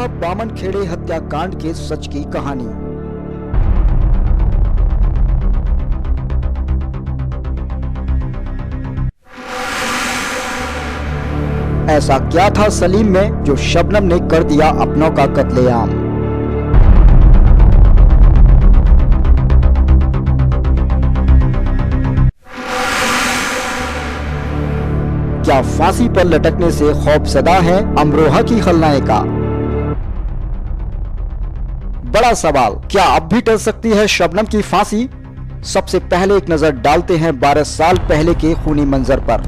अमरोहा बामनखेड़े हत्याकांड के सच की कहानी। ऐसा क्या था सलीम में जो शबनम ने कर दिया अपनों का कत्लेआम। क्या फांसी पर लटकने से खौफजदा है अमरोहा की खलनायिका? बड़ा सवाल, क्या अब भी टल सकती है शबनम की फांसी? सबसे पहले एक नजर डालते हैं 12 साल पहले के खूनी मंजर पर।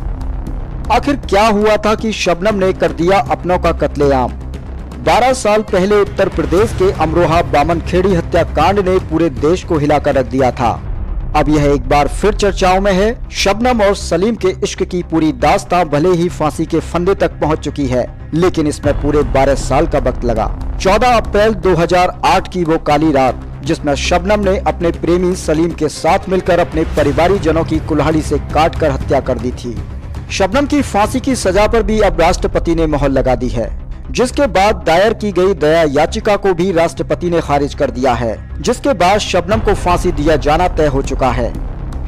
आखिर क्या हुआ था कि शबनम ने कर दिया अपनों का कत्लेआम? 12 साल पहले उत्तर प्रदेश के अमरोहा बामनखेड़ी हत्याकांड ने पूरे देश को हिलाकर रख दिया था। अब यह एक बार फिर चर्चाओं में है। शबनम और सलीम के इश्क की पूरी दास्तां भले ही फांसी के फंदे तक पहुंच चुकी है, लेकिन इसमें पूरे 12 साल का वक्त लगा। 14 अप्रैल 2008 की वो काली रात, जिसमें शबनम ने अपने प्रेमी सलीम के साथ मिलकर अपने परिवारी जनों की कुल्हाड़ी से काटकर हत्या कर दी थी। शबनम की फांसी की सजा पर भी अब राष्ट्रपति ने मोहर लगा दी है, जिसके बाद दायर की गई दया याचिका को भी राष्ट्रपति ने खारिज कर दिया है, जिसके बाद शबनम को फांसी दिया जाना तय हो चुका है।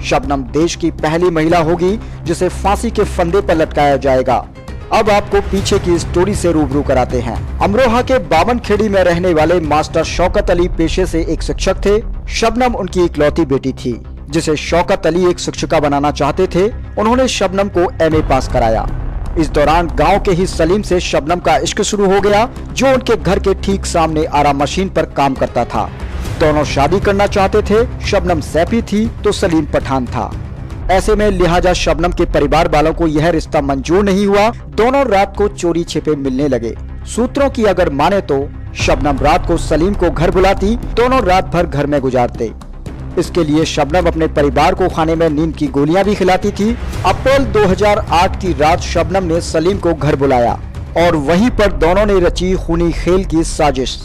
शबनम देश की पहली महिला होगी जिसे फांसी के फंदे पर लटकाया जाएगा। अब आपको पीछे की स्टोरी से रूबरू कराते हैं। अमरोहा के बामनखेड़ी में रहने वाले मास्टर शौकत अली पेशे से एक शिक्षक थे। शबनम उनकी इकलौती बेटी थी, जिसे शौकत अली एक शिक्षिका बनाना चाहते थे। उन्होंने शबनम को एमए पास कराया। इस दौरान गांव के ही सलीम से शबनम का इश्क शुरू हो गया, जो उनके घर के ठीक सामने आराम मशीन पर काम करता था। दोनों शादी करना चाहते थे। शबनम सैफी थी तो सलीम पठान था। ऐसे में लिहाजा शबनम के परिवार वालों को यह रिश्ता मंजूर नहीं हुआ। दोनों रात को चोरी छिपे मिलने लगे। सूत्रों की अगर माने तो शबनम रात को सलीम को घर बुलाती, दोनों रात भर घर में गुजारते। इसके लिए शबनम अपने परिवार को खाने में नींद की गोलियां भी खिलाती थी। अप्रैल 2008 की रात शबनम ने सलीम को घर बुलाया और वहीं पर दोनों ने रची खूनी खेल की साजिश।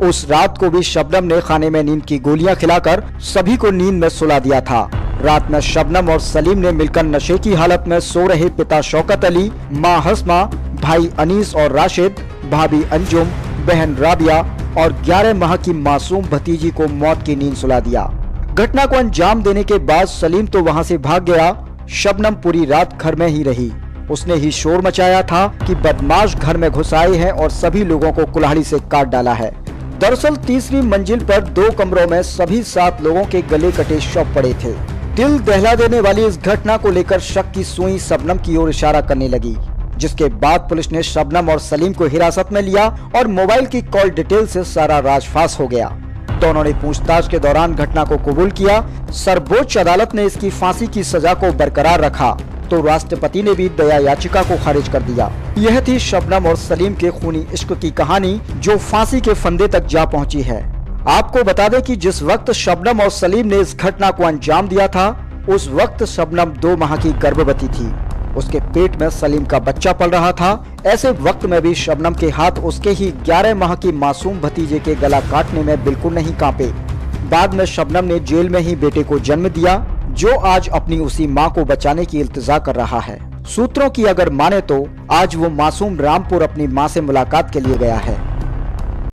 उस रात को भी शबनम ने खाने में नींद की गोलियां खिलाकर सभी को नींद में सुला दिया था। रात में शबनम और सलीम ने मिलकर नशे की हालत में सो रहे पिता शौकत अली, माँ हस्मा, भाई अनीस और राशिद, भाभी अंजुम, बहन राबिया और 11 माह की मासूम भतीजी को मौत की नींद सुला दिया। घटना को अंजाम देने के बाद सलीम तो वहां से भाग गया। शबनम पूरी रात घर में ही रही। उसने ही शोर मचाया था कि बदमाश घर में घुस आए हैं और सभी लोगों को कुल्हाड़ी से काट डाला है। दरअसल तीसरी मंजिल पर 2 कमरों में सभी 7 लोगों के गले कटे शव पड़े थे। दिल दहला देने वाली इस घटना को लेकर शक की सुई शबनम की ओर इशारा करने लगी, जिसके बाद पुलिस ने शबनम और सलीम को हिरासत में लिया और मोबाइल की कॉल डिटेल से सारा राजफाश हो गया। दोनों ने पूछताछ के दौरान घटना को कबूल किया। सर्वोच्च अदालत ने इसकी फांसी की सजा को बरकरार रखा तो राष्ट्रपति ने भी दया याचिका को खारिज कर दिया। यह थी शबनम और सलीम के खूनी इश्क की कहानी, जो फांसी के फंदे तक जा पहुंची है। आपको बता दें कि जिस वक्त शबनम और सलीम ने इस घटना को अंजाम दिया था, उस वक्त शबनम 2 माह की गर्भवती थी। उसके पेट में सलीम का बच्चा पल रहा था। ऐसे वक्त में भी शबनम के हाथ उसके ही 11 माह की मासूम भतीजे के गला काटने में बिल्कुल नहीं कांपे। बाद में शबनम ने जेल में ही बेटे को जन्म दिया, जो आज अपनी उसी मां को बचाने की इल्तिजा कर रहा है। सूत्रों की अगर माने तो आज वो मासूम रामपुर अपनी मां से मुलाकात के लिए गया है।